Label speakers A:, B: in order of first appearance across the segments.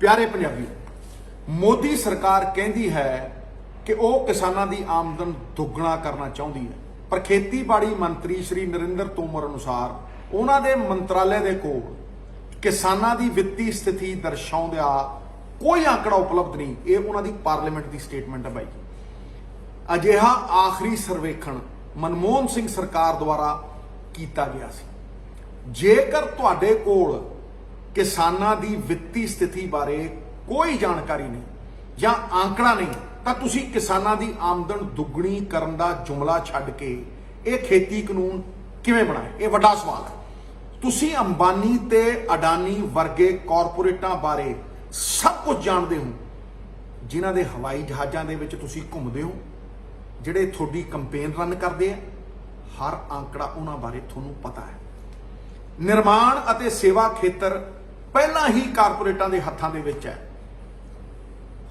A: प्यारे पंजाबी, मोदी सरकार कहती है कि वह किसानों की आमदन दुगना करना चाहती है, पर खेतीबाड़ी मंत्री श्री नरेंद्र तोमर अनुसार उन्होंने मंत्रालय के कोल किसानों की वित्तीय स्थिति दर्शाउंदा कोई आंकड़ा उपलब्ध नहीं। ये उन्होंने पार्लीमेंट की स्टेटमेंट है भाई। अजिहा आखिरी सर्वेखण मनमोहन सिंह सरकार द्वारा किया गया सी। जेकर तुहाडे कोल किसानों की वित्तीय स्थिति बारे कोई जानकारी नहीं या आंकड़ा नहीं, तो तुसी किसानों की आमदन दुगनी करन दा जुमला छड्ड के ये खेती कानून किवें बनाए? ये वड्डा सवाल है। तुसी अंबानी ते अडानी वर्गे कॉरपोरेटां बारे सब कुछ जानते हो, जिन्हां दे हवाई जहाज़ां दे विच तुसी घुमदे हो, जिहड़े थोड़ी कंपेन रन करते हैं। हर आंकड़ा उन्हां बारे तुहानूं पता है। निर्माण अते सेवा खेतर पहला ही कारपोरेटां दे हत्थां दे विच है।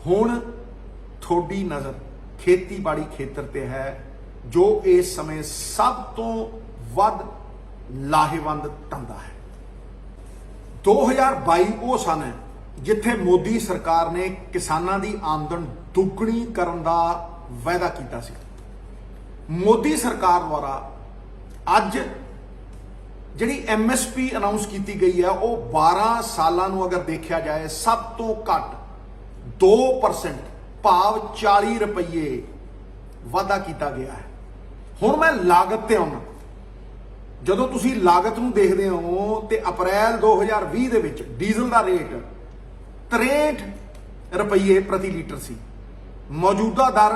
A: हुण थोड़ी नज़र खेतीबाड़ी खेतर ते है, जो इस समय सब तो वध लाहेवंद धंधा है। 2022 वो सन है जिथे मोदी सरकार ने किसानों की आमदन दुगनी करन दा वायदा किया सी। मोदी सरकार द्वारा अज जिहड़ी MSP अनाउंस की गई है, वो 12 सालों नूं अगर देखा जाए सब तो घट 2% भाव 40 रुपये वाधा किया गया है। हुण मैं लागत ते आउणा। जदों तुसीं लागत नूं देखदे हो ते अप्रैल 2020 दे विच डीजल का रेट 63 रुपये प्रति लीटर सी। मौजूदा दर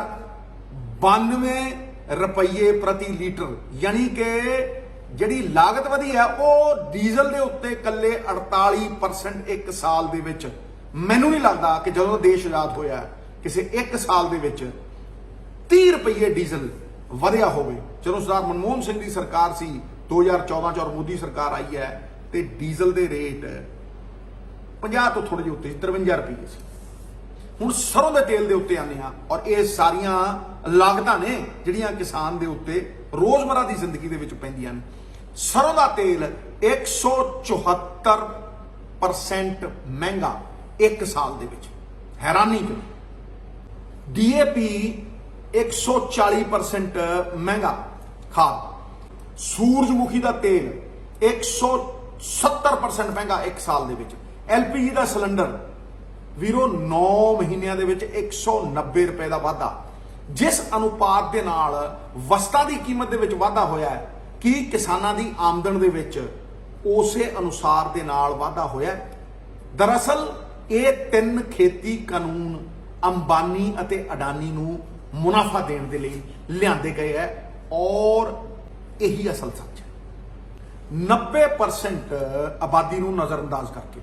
A: 92 रुपये प्रति लीटर, यानी कि जिहड़ी लागत वधी है वो डीजल के उत्ते कल्ले 48% एक साल दे विच। मैनूं नहीं लगता कि जदों देश आजाद होया किसी एक साल दे विच 30 रुपये डीजल वधिया होवे। चलो सरदार मनमोहन सिंह की सरकार सी 2014 च और मोदी सरकार आई है तो डीजल के रेट 50 तो थोड़े जिहे उत्ते 53 रुपये सी। हुण सरों के तेल के उत्ते आने हैं, और ये सारिया लागतां ने जिहड़ियां किसान के उत्ते रोजमर्रा की जिंदगी दे विच पैंदियां ने। सरों का तेल 174% महंगा एक साल दे विच, हैरानी जो। DAP 140% महंगा खाद। सूरजमुखी का तेल 170% महंगा एक साल दे विच। LPG का सिलेंडर वीरो 9 महीनों के 190 रुपए का वाधा। जिस अनुपात के नाल वस्तां की कीमत के वाधा होया है कि किसानों की आमदन के उसे अनुसार के नाल वाधा होया है। दरअसल ये 3 खेती कानून अंबानी अते अडानी नूं मुनाफा देने के लिए लियाते गए है, और यही असल सच है। 90% आबादी नूं नज़रअंदाज करके,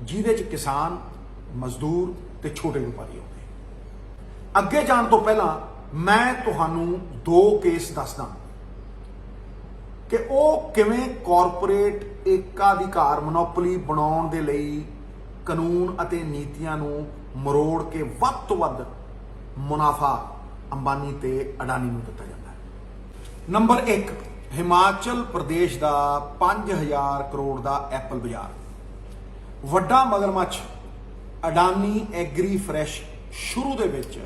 A: जिहदे च किसान, मजदूर ते छोटे व्यापारी होंदे। अगे जाण तो पहला मैं तुहानूं 2 केस दसदा कि वो किवें कॉरपोरेट एकाधिकार मोनोपली बनाउण दे लई कानून अते नीतियां नूं मरोड़ के वध तो वध मुनाफा अंबानी ते अडानी नूं दिता जाता है। नंबर 1, हिमाचल प्रदेश का 5000 करोड़ का एप्पल बाजार। वड्डा मगरमच्छ अडानी एग्री फ्रैश शुरू दे विच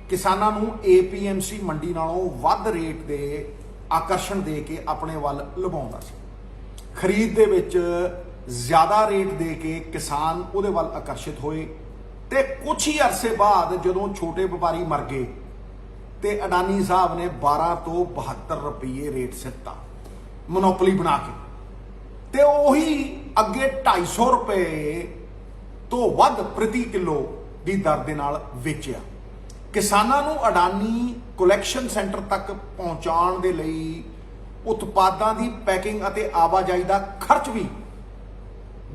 A: किसानां नूं APMC मंडी नालों वध रेट दे आकर्षण दे के अपने वल लुभाउंदा सी। खरीद दे विच ज्यादा रेट दे के किसान उहदे वल आकर्षित होए, ते कुछ ही अरसे बाद जदों छोटे व्यापारी मर गए ते अडानी साहब ने 12 तो 72 रुपये रेट सिੱਟਾ मोनोपली बना के, ते उही अगे 250 रुपए तो वध प्रति किलो की दर दे नाल वेचिया। किसानां नूं अडानी कलैक्शन सेंटर तक पहुंचाउण दे लई उत्पादां दी पैकिंग अते आवाजाई का खर्च भी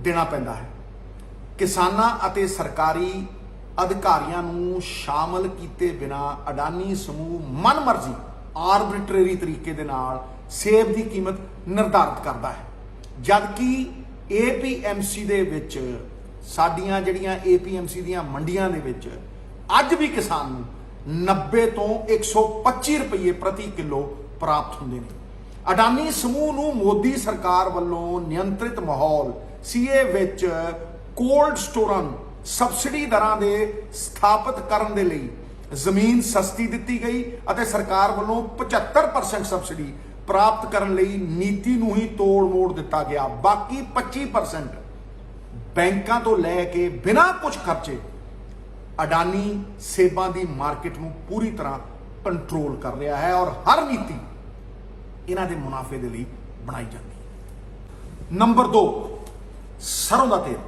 A: देना पैंदा है। किसानां अते सरकारी अधिकारियों नूं शामिल किए बिना अडानी समूह मनमर्जी आर्बिट्रेरी तरीके दे नाल सेब की कीमत निर्धारित करता है, जबकि APMC दे विच साडियां जिहड़ियां APMC दीयां मंडियां दे विच अज भी किसान नूं 90 तो 125 रुपये प्रति किलो प्राप्त होंदे ने। अडानी समूह नूं मोदी सरकार वल्लों नियंत्रित माहौल CA विच कोल्ड स्टोरां ਸਬਸਿਡੀ ਦਰਾਂ ਦੇ ਸਥਾਪਿਤ ਕਰਨ ਦੇ ਲਈ ਜ਼ਮੀਨ ਸਸਤੀ ਦਿੱਤੀ ਗਈ ਅਤੇ ਸਰਕਾਰ ਵੱਲੋਂ 75% ਸਬਸਿਡੀ ਪ੍ਰਾਪਤ ਕਰਨ ਲਈ ਨੀਤੀ ਨੂੰ ਹੀ ਤੋੜ ਮੋੜ ਦਿੱਤਾ ਗਿਆ। ਬਾਕੀ 25% ਬੈਂਕਾਂ ਤੋਂ ਲੈ ਕੇ ਬਿਨਾਂ ਕੁਝ ਖਰਚੇ ਅਡਾਨੀ ਸੇਬਾਂ ਦੀ ਮਾਰਕੀਟ ਨੂੰ ਪੂਰੀ ਤਰ੍ਹਾਂ ਕੰਟਰੋਲ ਕਰ ਰਿਹਾ ਹੈ ਔਰ ਹਰ ਨੀਤੀ ਇਹਨਾਂ ਦੇ ਮੁਨਾਫੇ ਦੇ ਲਈ ਬਣਾਈ ਜਾਂਦੀ ਹੈ। ਨੰਬਰ 2, ਸਰੋਂ ਦਾ ਤੇਲ।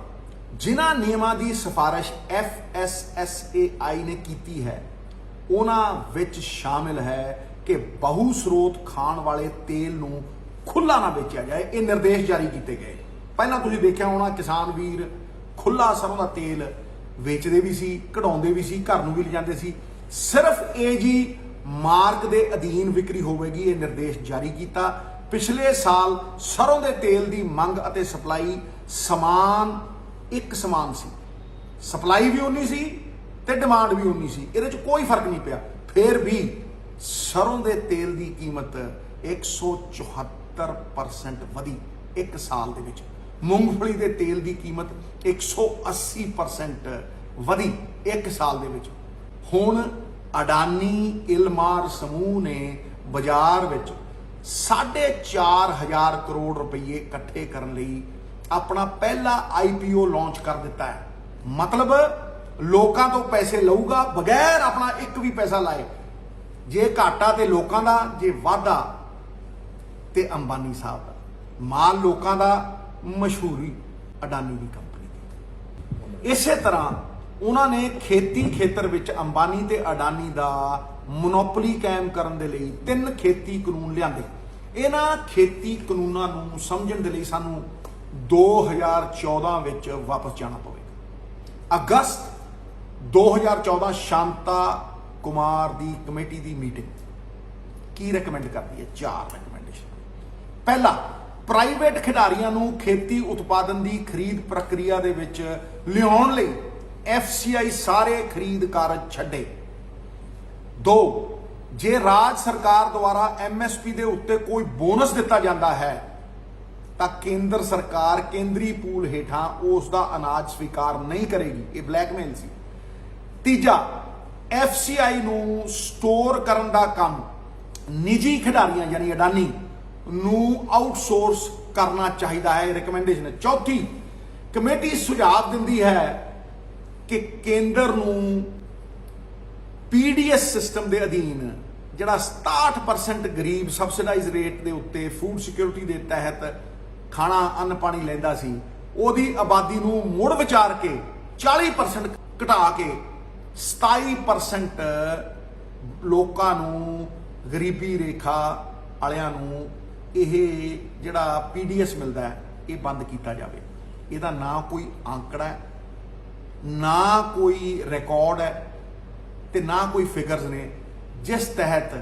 A: ਜਿਨ੍ਹਾਂ ਨਿਯਮਾਂ ਦੀ ਸਿਫਾਰਿਸ਼ FSSAI ਨੇ ਕੀਤੀ ਹੈ ਉਹਨਾਂ ਵਿੱਚ ਸ਼ਾਮਿਲ ਹੈ ਕਿ ਬਹੁ ਸਰੋਤ ਖਾਣ ਵਾਲੇ ਤੇਲ ਨੂੰ ਖੁੱਲਾ ਨਾ ਵੇਚਿਆ ਜਾਏ। ਇਹ ਨਿਰਦੇਸ਼ ਜਾਰੀ ਕੀਤੇ ਗਏ। ਪਹਿਲਾਂ ਤੁਸੀਂ ਦੇਖਿਆ ਹੋਣਾ ਕਿਸਾਨ ਵੀਰ ਖੁੱਲਾ ਸਰੋਂ ਦਾ ਤੇਲ ਵੇਚਦੇ ਵੀ ਸੀ, ਕਢਾਉਂਦੇ ਵੀ ਸੀ, ਘਰ ਨੂੰ ਵੀ ਲਿਜਾਂਦੇ ਸੀ। ਸਿਰਫ AG ਮਾਰਕ ਦੇ ਅਧੀਨ ਵਿਕਰੀ ਹੋਵੇਗੀ, ਇਹ ਨਿਰਦੇਸ਼ ਜਾਰੀ ਕੀਤਾ। ਪਿਛਲੇ ਸਾਲ ਸਰੋਂ ਦੇ ਤੇਲ ਦੀ ਮੰਗ ਅਤੇ ਸਪਲਾਈ ਇੱਕ ਸਮਾਨ ਸੀ। ਸਪਲਾਈ ਵੀ ਉਨੀ ਸੀ ਤੇ ਡਿਮਾਂਡ ਵੀ ਉਨੀ ਸੀ, ਇਹਦੇ 'ਚ ਕੋਈ ਫਰਕ ਨਹੀਂ ਪਿਆ। ਫਿਰ ਵੀ ਸਰੋਂ ਦੇ ਤੇਲ ਦੀ ਕੀਮਤ 174% ਵਧੀ ਇੱਕ ਸਾਲ ਦੇ ਵਿੱਚ। ਮੂੰਗਫਲੀ ਦੇ ਤੇਲ ਦੀ ਕੀਮਤ 180% ਵਧੀ ਇੱਕ ਸਾਲ ਦੇ ਵਿੱਚ। ਹੁਣ ਅਡਾਨੀ ਇਲਮਾਰ ਸਮੂਹ ਨੇ ਬਾਜ਼ਾਰ ਵਿੱਚ 4.5 ਕਰੋੜ ਰੁਪਏ ਇਕੱਠੇ ਕਰਨ ਲਈ ਆਪਣਾ ਪਹਿਲਾ IPO ਲਾਂਚ ਕਰ ਦਿੱਤਾ ਹੈ। ਮਤਲਬ ਲੋਕਾਂ ਤੋਂ ਪੈਸੇ ਲਊਗਾ ਬਗੈਰ ਆਪਣਾ ਇੱਕ ਵੀ ਪੈਸਾ ਲਾਏ। ਜੇ ਘਾਟਾ ਤੇ ਲੋਕਾਂ ਦਾ, ਜੇ ਵਾਧਾ ਤੇ ਅੰਬਾਨੀ ਸਾਹਿਬ ਦਾ। ਮਾਲ ਲੋਕਾਂ ਦਾ, ਮਸ਼ਹੂਰੀ ਅਡਾਨੀ ਦੀ ਕੰਪਨੀ ਦੀ। ਇਸੇ ਤਰ੍ਹਾਂ ਉਹਨਾਂ ਨੇ ਖੇਤੀ ਖੇਤਰ ਵਿੱਚ ਅੰਬਾਨੀ ਤੇ ਅਡਾਨੀ ਦਾ ਮੋਨੋਪੋਲੀ ਕਾਇਮ ਕਰਨ ਦੇ ਲਈ 3 ਖੇਤੀ ਕਾਨੂੰਨ ਲਿਆਂਦੇ। ਇਹਨਾਂ ਖੇਤੀ ਕਾਨੂੰਨਾਂ ਨੂੰ ਸਮਝਣ ਦੇ ਲਈ ਸਾਨੂੰ 2014 ਵਿੱਚ ਵਾਪਸ ਜਾਣਾ ਪਵੇਗਾ। ਅਗਸਤ 2014 ਸ਼ਾਂਤਾ ਕੁਮਾਰ ਦੀ ਕਮੇਟੀ ਦੀ ਮੀਟਿੰਗ ਕੀ ਰეკਮੈਂਡ ਕਰਦੀ ਹੈ? 4 ਰეკਮੈਂਡੇਸ਼ਨ। ਪਹਿਲਾ, ਪ੍ਰਾਈਵੇਟ ਖਿਡਾਰੀਆਂ ਨੂੰ ਖੇਤੀ ਉਤਪਾਦਨ ਦੀ ਖਰੀਦ ਪ੍ਰਕਿਰਿਆ ਦੇ ਵਿੱਚ ਲਿਆਉਣ ਲਈ FCI ਸਾਰੇ ਖਰੀਦ ਕਾਰਜ ਛੱਡੇ। 2, ਜੇ ਰਾਜ ਸਰਕਾਰ ਦੁਆਰਾ MSP ਦੇ ਉੱਤੇ ਕੋਈ ਬੋਨਸ ਦਿੱਤਾ ਜਾਂਦਾ ਹੈ ਤਾਂ ਕੇਂਦਰ ਸਰਕਾਰ ਕੇਂਦਰੀ ਪੂਲ ਹੇਠਾਂ ਉਸ ਦਾ ਅਨਾਜ ਸਵੀਕਾਰ ਨਹੀਂ ਕਰੇਗੀ। ਇਹ ਬਲੈਕਮੇਲ ਸੀ। ਤੀਜਾ, FCI ਨੂੰ ਸਟੋਰ ਕਰਨ ਦਾ ਕੰਮ ਨਿੱਜੀ ਖਿਡਾਰੀਆਂ ਯਾਨੀ ਅਡਾਨੀ ਨੂੰ ਆਊਟਸੋਰਸ ਕਰਨਾ ਚਾਹੀਦਾ ਹੈ। ਰਿਕਮੈਂਡੇਸ਼ਨ ਹੈ। ਚੌਥੀ, ਕਮੇਟੀ ਸੁਝਾਅ ਦਿੰਦੀ ਹੈ ਕਿ ਕੇਂਦਰ ਨੂੰ PDS ਸਿਸਟਮ ਦੇ ਅਧੀਨ ਜਿਹੜਾ 67% ਗਰੀਬ ਸਬਸਿਡਾਈਜ਼ ਰੇਟ ਦੇ ਉੱਤੇ ਫੂਡ ਸਿਕਿਉਰਿਟੀ ਦੇ ਤਹਿਤ ਖਾਣਾ ਅੰਨ ਪਾਣੀ ਲੈਂਦਾ ਸੀ, ਉਹਦੀ ਆਬਾਦੀ ਨੂੰ ਮੁੜ ਵਿਚਾਰ ਕੇ 40% ਘਟਾ ਕੇ 27% ਲੋਕਾਂ ਨੂੰ, ਗਰੀਬੀ ਰੇਖਾ ਵਾਲਿਆਂ ਨੂੰ ਇਹ ਜਿਹੜਾ PDS ਮਿਲਦਾ ਹੈ ਇਹ ਬੰਦ ਕੀਤਾ ਜਾਵੇ। ਇਹਦਾ ਨਾ ਕੋਈ ਆંકੜਾ ਹੈ, ਨਾ ਕੋਈ ਰਿਕਾਰਡ ਹੈ ਤੇ ਨਾ ਕੋਈ ਫਿਗਰਸ ਨੇ ਜਿਸ ਤਹਿਤ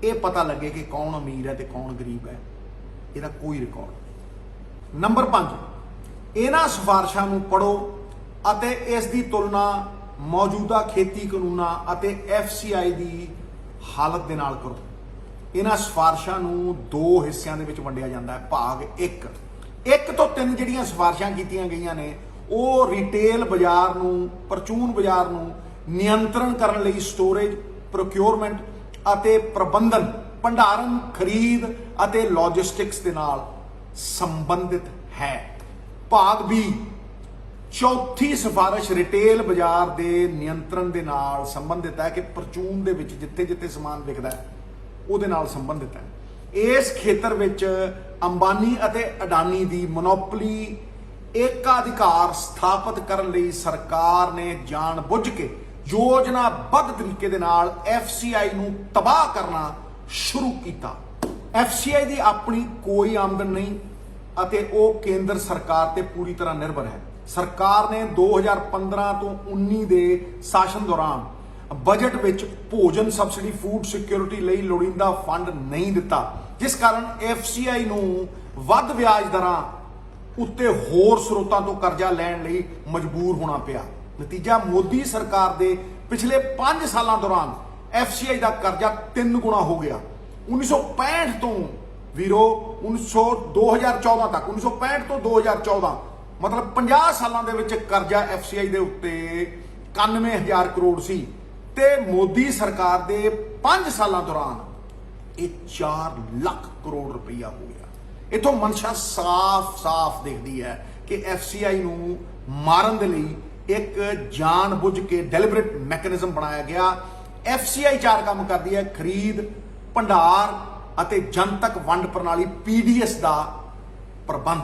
A: ਇਹ ਪਤਾ ਲੱਗੇ ਕਿ ਕੌਣ ਅਮੀਰ ਹੈ ਤੇ ਕੌਣ ਗਰੀਬ ਹੈ। ਇਹਦਾ ਕੋਈ ਰਿਕਾਰਡ ਨਹੀਂ। ਨੰਬਰ 5, ਇਹਨਾਂ ਸਿਫਾਰਿਸ਼ਾਂ ਨੂੰ ਪੜ੍ਹੋ ਅਤੇ ਇਸ ਦੀ ਤੁਲਨਾ ਮੌਜੂਦਾ ਖੇਤੀ ਕਾਨੂੰਨਾਂ ਅਤੇ FCI ਦੀ ਹਾਲਤ ਦੇ ਨਾਲ ਕਰੋ। ਇਹਨਾਂ ਸਿਫਾਰਿਸ਼ਾਂ ਨੂੰ 2 ਹਿੱਸਿਆਂ ਦੇ ਵਿੱਚ ਵੰਡਿਆ ਜਾਂਦਾ ਹੈ। ਭਾਗ 1 ਤੋਂ 3 ਜਿਹੜੀਆਂ ਸਿਫਾਰਿਸ਼ਾਂ ਕੀਤੀਆਂ ਗਈਆਂ ਨੇ ਉਹ ਰਿਟੇਲ ਬਾਜ਼ਾਰ ਨੂੰ, ਪਰਚੂਨ ਬਾਜ਼ਾਰ ਨੂੰ ਨਿਯੰਤਰਣ ਕਰਨ ਲਈ ਸਟੋਰੇਜ, ਪ੍ਰੋਕਿਉਰਮੈਂਟ ਅਤੇ ਪ੍ਰਬੰਧਨ, ਭੰਡਾਰਨ, ਖਰੀਦ ਅਤੇ ਲੌਜਿਸਟਿਕਸ ਦੇ ਨਾਲ ਸੰਬੰਧਿਤ ਹੈ। ਭਾਗ B, ਚੌਥੀ ਸਿਫਾਰਿਸ਼ ਰਿਟੇਲ ਬਾਜ਼ਾਰ ਦੇ ਨਿਯੰਤਰਣ ਦੇ ਨਾਲ ਸੰਬੰਧਿਤ ਹੈ ਕਿ ਪਰਚੂਨ ਦੇ ਵਿੱਚ ਜਿੱਥੇ ਜਿੱਥੇ ਸਮਾਨ ਵਿਕਦਾ ਹੈ ਉਹਦੇ ਨਾਲ ਸੰਬੰਧਿਤ ਹੈ। ਇਸ ਖੇਤਰ ਵਿੱਚ ਅੰਬਾਨੀ ਅਤੇ ਅਡਾਨੀ ਦੀ ਮੋਨੋਪੋਲੀ ਏਕਾਧਿਕਾਰ ਸਥਾਪਿਤ ਕਰਨ ਲਈ ਸਰਕਾਰ ਨੇ ਜਾਣਬੁੱਝ ਕੇ ਯੋਜਨਾਬੱਧ ਤਰੀਕੇ ਦੇ ਨਾਲ FCI ਨੂੰ ਤਬਾਹ ਕਰਨਾ ਸ਼ੁਰੂ ਕੀਤਾ। FCI ਦੀ ਆਪਣੀ ਕੋਈ ਆਮਦਨ ਨਹੀਂ ਅਤੇ ਉਹ ਕੇਂਦਰ ਸਰਕਾਰ ਤੇ ਪੂਰੀ ਤਰ੍ਹਾਂ ਨਿਰਭਰ ਹੈ। ਸਰਕਾਰ ਨੇ 2015 ਤੋਂ 19 ਦੇ ਸ਼ਾਸਨ ਦੌਰਾਨ ਬਜਟ ਵਿੱਚ ਭੋਜਨ ਸਬਸਿਡੀ, ਫੂਡ ਸਿਕਿਉਰਿਟੀ ਲਈ ਲੋੜੀਂਦਾ ਫੰਡ ਨਹੀਂ ਦਿੱਤਾ, ਜਿਸ ਕਾਰਨ FCI ਨੂੰ ਵੱਧ ਵਿਆਜ ਦਰਾਂ ਉੱਤੇ ਹੋਰ ਸਰੋਤਾਂ ਤੋਂ ਕਰਜ਼ਾ ਲੈਣ ਲਈ ਮਜਬੂਰ ਹੋਣਾ ਪਿਆ। ਨਤੀਜਾ, ਮੋਦੀ ਸਰਕਾਰ ਦੇ ਪਿਛਲੇ 5 ਸਾਲਾਂ ਦੌਰਾਨ FCI ਦਾ ਕਰਜ਼ਾ 3 ਗੁਣਾ ਹੋ ਗਿਆ। 1965 ਤੋਂ ਵੀਰੋ 2014 ਤੱਕ, 1965 ਤੋਂ 2014 मतलब 50 ਸਾਲਾਂ ਦੇ ਵਿੱਚ ਕਰਜ਼ਾ FCI ਦੇ ਉੱਤੇ 91,000 ਕਰੋੜ ਸੀ ਤੇ ਮੋਦੀ ਸਰਕਾਰ ਦੇ 5 ਸਾਲਾਂ ਦੌਰਾਨ ਇਹ 4 ਲੱਖ ਕਰੋੜ ਰੁਪਈਆ ਹੋ ਗਿਆ। ਇਥੋਂ ਮਨਸ਼ਾ ਸਾਫ਼ ਦਿਖਦੀ ਹੈ ਕਿ FCI ਨੂੰ ਮਾਰਨ ਦੇ ਲਈ ਇੱਕ ਜਾਣ-ਬੁੱਝ ਕੇ ਡੈਲੀਬਰੇਟ ਮੈਕੈਨਿਜ਼ਮ ਬਣਾਇਆ ਗਿਆ। FCI 4 ਕੰਮ ਕਰਦੀ ਹੈ: ਖਰੀਦ, ਭੰਡਾਰ ਅਤੇ ਜਨਤਕ ਵੰਡ ਪ੍ਰਣਾਲੀ PDS ਦਾ ਪ੍ਰਬੰਧ।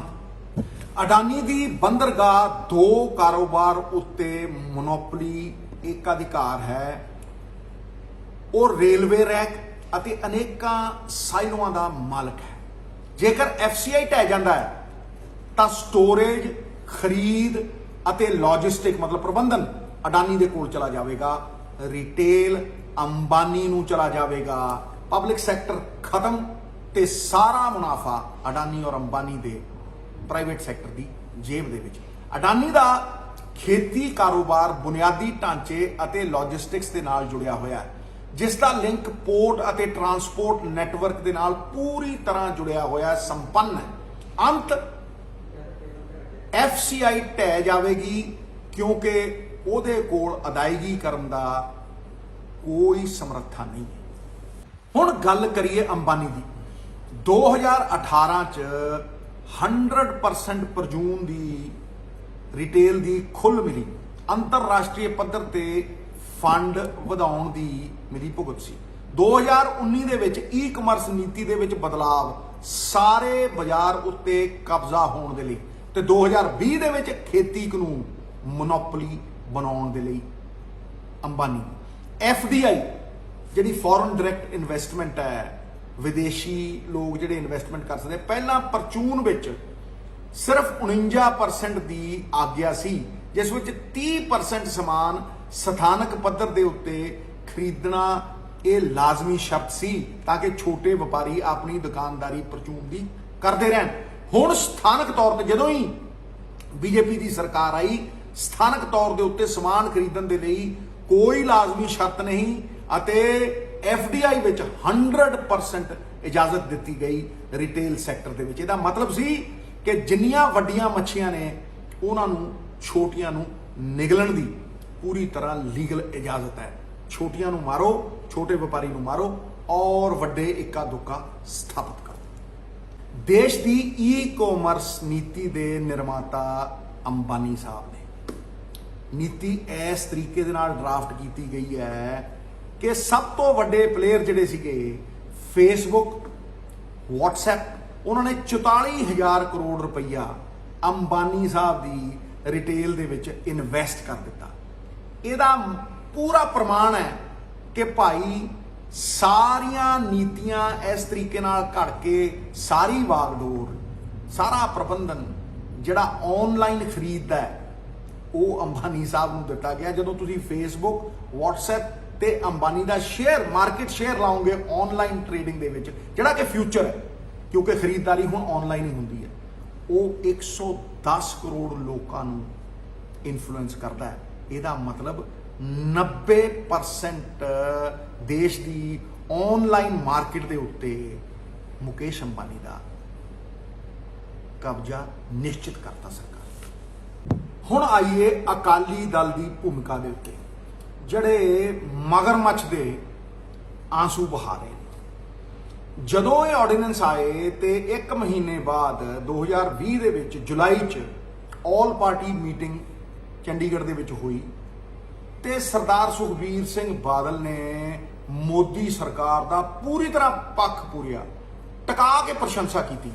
A: ਅਡਾਨੀ ਦੀ ਬੰਦਰਗਾਹ 2 ਕਾਰੋਬਾਰ ਉੱਤੇ ਮੋਨੋਪੋਲੀ ਏਕਾਧਿਕਾਰ ਹੈ। ਉਹ ਰੇਲਵੇ ਰੈਕ ਅਤੇ ਅਨੇਕਾਂ ਸਾਈਲੋਆਂ ਦਾ ਮਾਲਕ ਹੈ। ਜੇਕਰ FCI ਢਹਿ ਜਾਂਦਾ ਹੈ ਤਾਂ ਸਟੋਰੇਜ, ਖਰੀਦ ਅਤੇ ਲੌਜਿਸਟਿਕ ਮਤਲਬ ਪ੍ਰਬੰਧਨ ਅਡਾਨੀ ਦੇ ਕੋਲ ਚਲਾ ਜਾਵੇਗਾ। ਰਿਟੇਲ ਅੰਬਾਨੀ ਨੂੰ ਚਲਾ ਜਾਵੇਗਾ। ਪਬਲਿਕ ਸੈਕਟਰ ਖਤਮ ਤੇ ਸਾਰਾ ਮੁਨਾਫਾ ਅਡਾਨੀ ਔਰ ਅੰਬਾਨੀ ਦੇ ਪ੍ਰਾਈਵੇਟ ਸੈਕਟਰ ਦੀ ਜੇਬ ਦੇ ਵਿੱਚ। ਅਡਾਨੀ ਦਾ ਖੇਤੀ ਕਾਰੋਬਾਰ ਬੁਨਿਆਦੀ ਢਾਂਚੇ ਅਤੇ ਲੌਜਿਸਟਿਕਸ ਦੇ ਨਾਲ ਜੁੜਿਆ ਹੋਇਆ ਹੈ, ਜਿਸ ਦਾ ਲਿੰਕ ਪੋਰਟ ਅਤੇ ਟਰਾਂਸਪੋਰਟ ਨੈਟਵਰਕ ਦੇ ਨਾਲ ਪੂਰੀ ਤਰ੍ਹਾਂ ਜੁੜਿਆ ਹੋਇਆ ਹੈ, ਸੰਪੰਨ ਹੈ। ਅੰਤ FCI ਢਹਿ ਜਾਵੇਗੀ ਕਿਉਂਕਿ ਉਹਦੇ ਕੋਲ ਅਦਾਇਗੀ ਕਰਨ ਦਾ ਕੋਈ ਸਮਰੱਥਾ ਨਹੀਂ ਹੈ। ਹੁਣ ਗੱਲ ਕਰੀਏ ਅੰਬਾਨੀ ਦੀ। 2018 ਚ 100% ਪਰਚੂਨ ਦੀ ਰਿਟੇਲ ਦੀ ਖੁੱਲ ਮਿਲੀ। ਅੰਤਰਰਾਸ਼ਟਰੀ ਪੱਧਰ ਤੇ ਫੰਡ ਵਧਾਉਣ ਦੀ ਮਿਲੀ ਭੁਗਤ ਸੀ। 2019 ਦੇ ਵਿੱਚ ਈ-ਕਮਰਸ ਨੀਤੀ ਦੇ ਵਿੱਚ ਬਦਲਾਵ, ਸਾਰੇ ਬਾਜ਼ਾਰ ਉੱਤੇ ਕਬਜ਼ਾ ਹੋਣ ਦੇ ਲਈ, ਤੇ 2020 ਦੇ ਵਿੱਚ ਖੇਤੀ ਕਾਨੂੰਨ ਮੋਨੋਪੋਲੀ ਬਣਾਉਣ ਦੇ ਲਈ ਅੰਬਾਨੀ। FDI ਜਿਹੜੀ ਫੋਰਨ ਡਾਇਰੈਕਟ ਇਨਵੈਸਟਮੈਂਟ ਹੈ, ਵਿਦੇਸ਼ੀ ਲੋਕ ਜਿਹੜੇ ਇਨਵੈਸਟਮੈਂਟ ਕਰ ਸਕਦੇ, ਪਹਿਲਾਂ ਪਰਚੂਨ ਵਿੱਚ ਸਿਰਫ 49% ਦੀ ਆਗਿਆ ਸੀ, ਜਿਸ ਵਿੱਚ 30% ਸਮਾਨ ਸਥਾਨਕ ਪੱਧਰ ਦੇ ਉੱਤੇ ਖਰੀਦਣਾ ਇਹ ਲਾਜ਼ਮੀ ਸ਼ਰਤ ਸੀ ਤਾਂ ਕਿ ਛੋਟੇ ਵਪਾਰੀ ਆਪਣੀ ਦੁਕਾਨਦਾਰੀ ਪਰਚੂਨ ਦੀ ਕਰਦੇ ਰਹਿਣ। ਹੁਣ ਸਥਾਨਕ ਤੌਰ ਤੇ ਜਦੋਂ ਹੀ BJP ਦੀ ਸਰਕਾਰ ਆਈ, ਸਥਾਨਕ ਤੌਰ ਦੇ ਉੱਤੇ ਸਮਾਨ ਖਰੀਦਣ ਦੇ ਲਈ ਕੋਈ ਲਾਜ਼ਮੀ ਸ਼ਰਤ ਨਹੀਂ ਅਤੇ FDI ਵਿੱਚ 100% ਇਜਾਜ਼ਤ ਦਿੱਤੀ ਗਈ ਰਿਟੇਲ ਸੈਕਟਰ ਦੇ ਵਿੱਚ। ਇਹਦਾ ਮਤਲਬ ਸੀ ਕਿ ਜਿੰਨੀਆਂ ਵੱਡੀਆਂ ਮੱਛੀਆਂ ਨੇ ਉਹਨਾਂ ਨੂੰ ਛੋਟੀਆਂ ਨੂੰ ਨਿਗਲਣ ਦੀ ਪੂਰੀ ਤਰ੍ਹਾਂ ਲੀਗਲ ਇਜਾਜ਼ਤ ਹੈ। ਛੋਟੀਆਂ ਨੂੰ ਮਾਰੋ, ਛੋਟੇ ਵਪਾਰੀ ਨੂੰ ਮਾਰੋ ਔਰ ਵੱਡੇ ਇੱਕਾ ਦੁੱਕਾ ਸਥਾਪਿਤ ਕਰੋ। ਦੇਸ਼ ਦੀ ਈ-ਕਾਮਰਸ ਨੀਤੀ ਦੇ ਨਿਰਮਾਤਾ ਅੰਬਾਨੀ ਸਾਹਿਬ ਨੇ। ਨੀਤੀ ਇਸ ਤਰੀਕੇ ਦੇ ਨਾਲ ਡਰਾਫਟ ਕੀਤੀ ਗਈ ਹੈ ਕਿ ਸਭ ਤੋਂ ਵੱਡੇ ਪਲੇਅਰ ਜਿਹੜੇ ਸੀਗੇ ਫੇਸਬੁੱਕ, WhatsApp, ਉਹਨਾਂ ਨੇ 44,000 ਕਰੋੜ ਰੁਪਈਆ ਅੰਬਾਨੀ ਸਾਹਿਬ ਦੀ ਰਿਟੇਲ ਦੇ ਵਿੱਚ ਇਨਵੈਸਟ ਕਰ ਦਿੱਤਾ। ਇਹਦਾ ਪੂਰਾ ਪ੍ਰਮਾਣ ਹੈ ਕਿ ਭਾਈ ਸਾਰੀਆਂ ਨੀਤੀਆਂ ਇਸ ਤਰੀਕੇ ਨਾਲ ਘੜ ਕੇ ਸਾਰੀ ਵਾਗਡੋਰ, ਸਾਰਾ ਪ੍ਰਬੰਧਨ ਜਿਹੜਾ ਆਨਲਾਈਨ ਖਰੀਦਦਾ ਹੈ ਉਹ ਅੰਬਾਨੀ ਸਾਹਿਬ ਨੂੰ ਦਿੱਤਾ ਗਿਆ। ਜਦੋਂ ਤੁਸੀਂ ਫੇਸਬੁੱਕ, WhatsApp ਤੇ ਅੰਬਾਨੀ ਦਾ ਸ਼ੇਅਰ, ਮਾਰਕੀਟ ਸ਼ੇਅਰ ਲਾਓਗੇ ਆਨਲਾਈਨ ਟ੍ਰੇਡਿੰਗ ਦੇ ਵਿੱਚ, ਜਿਹੜਾ ਕਿ ਫਿਊਚਰ ਹੈ ਕਿਉਂਕਿ ਖਰੀਦਦਾਰੀ ਹੁਣ ਆਨਲਾਈਨ ਹੀ ਹੁੰਦੀ ਹੈ, ਉਹ 110 ਕਰੋੜ ਲੋਕਾਂ ਨੂੰ ਇਨਫਲੂਐਂਸ ਕਰਦਾ ਹੈ। ਇਹਦਾ ਮਤਲਬ 90% ਦੇਸ਼ ਦੀ ਆਨਲਾਈਨ ਮਾਰਕੀਟ ਦੇ ਉੱਤੇ ਮੁਕੇਸ਼ ਅੰਬਾਨੀ ਦਾ ਕਬਜ਼ਾ ਨਿਸ਼ਚਿਤ ਕਰਤਾ ਸਰਕਾਰ। ਹੁਣ ਆਈਏ ਅਕਾਲੀ ਦਲ ਦੀ ਭੂਮਿਕਾ ਦੇ ਉੱਤੇ, ਜਿਹੜੇ ਮਗਰਮੱਛ ਦੇ ਆਂਸੂ ਬਹਾ ਰਹੇ ਨੇ। ਜਦੋਂ ਇਹ ਆਰਡੀਨੈਂਸ ਆਏ ਤੇ 1 ਮਹੀਨੇ ਬਾਅਦ 2020 ਦੇ ਵਿੱਚ ਜੁਲਾਈ 'ਚ ਆਲ ਪਾਰਟੀ ਮੀਟਿੰਗ ਚੰਡੀਗੜ੍ਹ ਦੇ ਵਿੱਚ ਹੋਈ ਤੇ ਸਰਦਾਰ ਸੁਖਬੀਰ ਸਿੰਘ ਬਾਦਲ ਨੇ ਮੋਦੀ ਸਰਕਾਰ ਦਾ ਪੂਰੀ ਤਰ੍ਹਾਂ ਪੱਖ ਪੂਰਿਆ, ਟਿਕਾ ਕੇ ਪ੍ਰਸ਼ੰਸਾ ਕੀਤੀ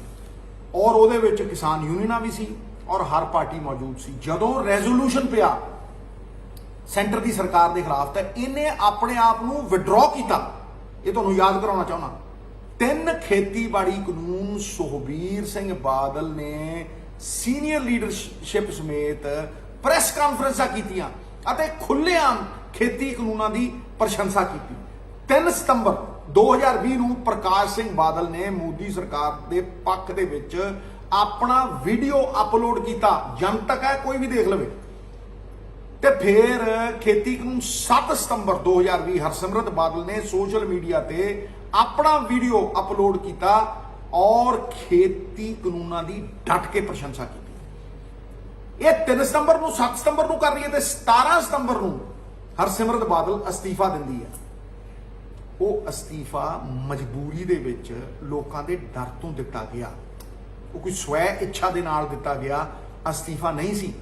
A: ਔਰ ਉਹਦੇ ਵਿੱਚ ਕਿਸਾਨ ਯੂਨੀਅਨਾਂ ਵੀ ਸੀ ਔਰ ਹਰ ਪਾਰਟੀ ਮੌਜੂਦ ਸੀ। ਜਦੋਂ ਰੈਜ਼ੋਲੂਸ਼ਨ ਪਿਆ ਸੈਂਟਰ ਦੀ ਸਰਕਾਰ ਦੇ ਖਿਲਾਫ ਤਾਂ ਇਹਨੇ ਆਪਣੇ ਆਪ ਨੂੰ ਵਿਡਰਾਅ ਕੀਤਾ। ਇਹ ਤੁਹਾਨੂੰ ਯਾਦ ਕਰਾਉਣਾ ਚਾਹੁੰਦਾ, 3 ਖੇਤੀਬਾੜੀ ਕਾਨੂੰਨ ਸੁਖਬੀਰ ਸਿੰਘ ਬਾਦਲ ਨੇ ਸੀਨੀਅਰ ਲੀਡਰਸ਼ਿਪ ਸਮੇਤ ਪ੍ਰੈਸ ਕਾਨਫਰੰਸਾਂ ਕੀਤੀਆਂ ਅਤੇ ਖੁੱਲ੍ਹੇਆਮ ਖੇਤੀ ਕਾਨੂੰਨਾਂ ਦੀ ਪ੍ਰਸ਼ੰਸਾ ਕੀਤੀ। 3 ਸਤੰਬਰ 2020 ਨੂੰ ਪ੍ਰਕਾਸ਼ ਸਿੰਘ ਬਾਦਲ ਨੇ ਮੋਦੀ ਸਰਕਾਰ ਦੇ ਪੱਖ ਦੇ ਵਿੱਚ ਆਪਣਾ ਵੀਡੀਓ ਅਪਲੋਡ ਕੀਤਾ, ਜਨਤਕ ਹੈ, ਕੋਈ ਵੀ ਦੇਖ ਲਵੇ। ਤੇ ਫਿਰ ਖੇਤੀ ਕਾਨੂੰਨ 7 ਸਤੰਬਰ 2020 ਹਰਸਿਮਰਤ ਬਾਦਲ ਨੇ ਸੋਸ਼ਲ ਮੀਡੀਆ ਤੇ ਆਪਣਾ ਵੀਡੀਓ ਅਪਲੋਡ ਕੀਤਾ ਔਰ ਖੇਤੀ ਕਾਨੂੰਨਾਂ ਦੀ ਡਟ ਕੇ ਪ੍ਰਸ਼ੰਸਾ ਕੀਤੀ। ਇਹ 3 ਸਤੰਬਰ ਨੂੰ 7 ਸਤੰਬਰ ਨੂੰ ਕਰ ਰਹੀ ਹੈ ਤੇ 17 ਸਤੰਬਰ ਨੂੰ ਹਰਸਿਮਰਤ ਬਾਦਲ ਅਸਤੀਫਾ ਦਿੰਦੀ ਹੈ। ਉਹ ਅਸਤੀਫਾ ਮਜਬੂਰੀ ਦੇ ਵਿੱਚ ਲੋਕਾਂ ਦੇ ਡਰ ਤੋਂ ਦਿੱਤਾ ਗਿਆ, ਉਹ ਕੋਈ ਸਵੈ ਇੱਛਾ ਦੇ ਨਾਲ ਦਿੱਤਾ ਗਿਆ ਅਸਤੀਫਾ ਨਹੀਂ ਸੀ।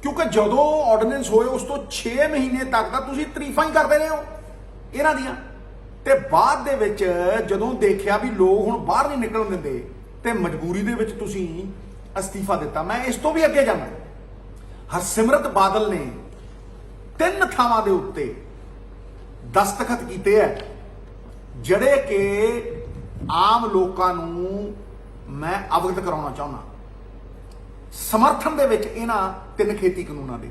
A: ਕਿਉਂਕਿ ਜਦੋਂ ਆਰਡੀਨੈਂਸ ਹੋਏ ਉਸ ਤੋਂ 6 ਮਹੀਨੇ ਤੱਕ ਤਾਂ ਤੁਸੀਂ ਤਾਰੀਫਾਂ ਹੀ ਕਰਦੇ ਰਹੇ ਹੋ ਇਹਨਾਂ ਦੀਆਂ, ਤੇ ਬਾਅਦ ਦੇ ਵਿੱਚ ਜਦੋਂ ਦੇਖਿਆ ਵੀ ਲੋਕ ਹੁਣ ਬਾਹਰ ਨਹੀਂ ਨਿਕਲਣ ਦਿੰਦੇ ਤੇ ਮਜਬੂਰੀ ਦੇ ਵਿੱਚ ਤੁਸੀਂ ਅਸਤੀਫਾ ਦਿੱਤਾ। ਮੈਂ ਇਸ ਤੋਂ ਵੀ ਅੱਗੇ ਜਾਣਾ, ਹਰਸਿਮਰਤ ਬਾਦਲ ਨੇ 3 ਥਾਵਾਂ ਦੇ ਉੱਤੇ ਦਸਤਖਤ ਕੀਤੇ ਹੈ ਜਿਹੜੇ ਕਿ ਆਮ ਲੋਕਾਂ ਨੂੰ ਮੈਂ ਅਵਗਤ ਕਰਾਉਣਾ ਚਾਹੁੰਦਾ ਸਮਰਥਨ ਦੇ ਵਿੱਚ ਇਹਨਾਂ 3 ਖੇਤੀ ਕਾਨੂੰਨਾਂ ਦੇ।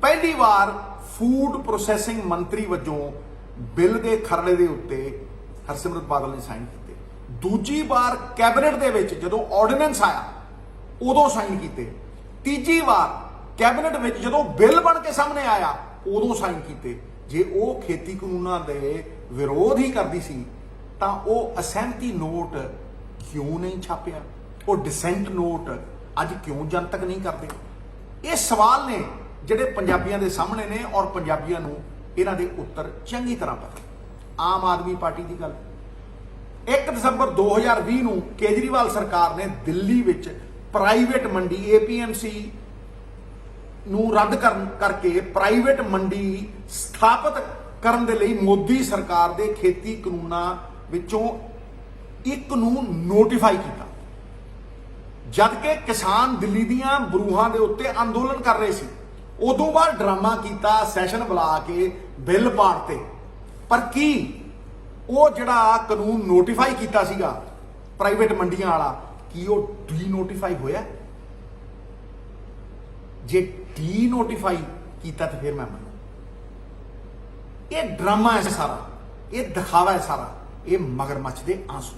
A: ਪਹਿਲੀ ਵਾਰ ਫੂਡ ਪ੍ਰੋਸੈਸਿੰਗ ਮੰਤਰੀ ਵਜੋਂ ਬਿੱਲ ਦੇ ਖਰੜੇ ਦੇ ਉੱਤੇ ਹਰਸਿਮਰਤ ਬਾਦਲ ਨੇ ਸਾਈਨ ਕੀਤੇ। ਦੂਜੀ ਵਾਰ ਕੈਬਨਿਟ ਦੇ ਵਿੱਚ ਜਦੋਂ ਆਰਡੀਨੈਂਸ ਆਇਆ ਉਦੋਂ ਸਾਈਨ ਕੀਤੇ। ਤੀਜੀ ਵਾਰ ਕੈਬਨਿਟ ਵਿੱਚ ਜਦੋਂ ਬਿੱਲ ਬਣ ਕੇ ਸਾਹਮਣੇ ਆਇਆ ਉਦੋਂ ਸਾਈਨ ਕੀਤੇ। ਜੇ ਉਹ ਖੇਤੀ ਕਾਨੂੰਨਾਂ ਦੇ ਵਿਰੋਧ ਹੀ ਕਰਦੀ ਸੀ ਤਾਂ ਉਹ ਅਸਹਿਮਤੀ ਨੋਟ ਕਿਉਂ ਨਹੀਂ ਛਾਪਿਆ, ਉਹ ਡਿਸੈਂਟ ਨੋਟ ਅੱਜ ਕਿਉਂ ਜਨਤਕ ਨਹੀਂ ਕਰਦੇ? ਇਹ ਸਵਾਲ ਨੇ ਜਿਹੜੇ ਪੰਜਾਬੀਆਂ ਦੇ ਸਾਹਮਣੇ ਨੇ ਔਰ ਪੰਜਾਬੀਆਂ ਨੂੰ ਇਹਨਾਂ ਦੇ ਉੱਤਰ ਚੰਗੀ ਤਰ੍ਹਾਂ ਪਤਾ। ਆਮ ਆਦਮੀ ਪਾਰਟੀ ਦੀ ਗੱਲ, 1 ਦਸੰਬਰ 2020 ਨੂੰ ਕੇਜਰੀਵਾਲ ਸਰਕਾਰ ਨੇ ਦਿੱਲੀ ਵਿੱਚ ਪ੍ਰਾਈਵੇਟ ਮੰਡੀ APMC ਨੂੰ ਰੱਦ ਕਰਕੇ ਪ੍ਰਾਈਵੇਟ ਮੰਡੀ ਸਥਾਪਿਤ ਕਰਨ ਦੇ ਲਈ ਮੋਦੀ ਸਰਕਾਰ ਦੇ ਖੇਤੀ ਕਾਨੂੰਨਾਂ ਵਿੱਚੋਂ ਇੱਕ ਨੂੰ ਨੋਟੀਫਾਈ ਕੀਤਾ। ਜਦ ਕਿ ਕਿਸਾਨ ਦਿੱਲੀ ਦੀਆਂ ਬਰੂਹਾਂ ਦੇ ਉੱਤੇ ਅੰਦੋਲਨ ਕਰ ਰਹੇ ਸੀ, ਉਦੋਂ ਬਾਅਦ ਡਰਾਮਾ ਕੀਤਾ, ਸੈਸ਼ਨ ਬੁਲਾ ਕੇ ਬਿੱਲ ਪਾੜਤੇ। ਪਰ ਕੀ ਉਹ ਜਿਹੜਾ ਕਾਨੂੰਨ ਨੋਟੀਫਾਈ ਕੀਤਾ ਸੀਗਾ ਪ੍ਰਾਈਵੇਟ ਮੰਡੀਆਂ ਵਾਲਾ, ਕੀ ਉਹ ਡੀ ਨੋਟੀਫਾਈ ਹੋਇਆ? ਜੇ ਡੀ ਨੋਟੀਫਾਈ ਕੀਤਾ ਤਾਂ ਫਿਰ ਮੈਂ ਮੰਨੂ। ਇਹ ਡਰਾਮਾ ਹੈ ਸਾਰਾ, ਇਹ ਦਿਖਾਵਾ ਹੈ ਸਾਰਾ, ਇਹ ਮਗਰਮੱਛ ਦੇ ਆਂਸੂ।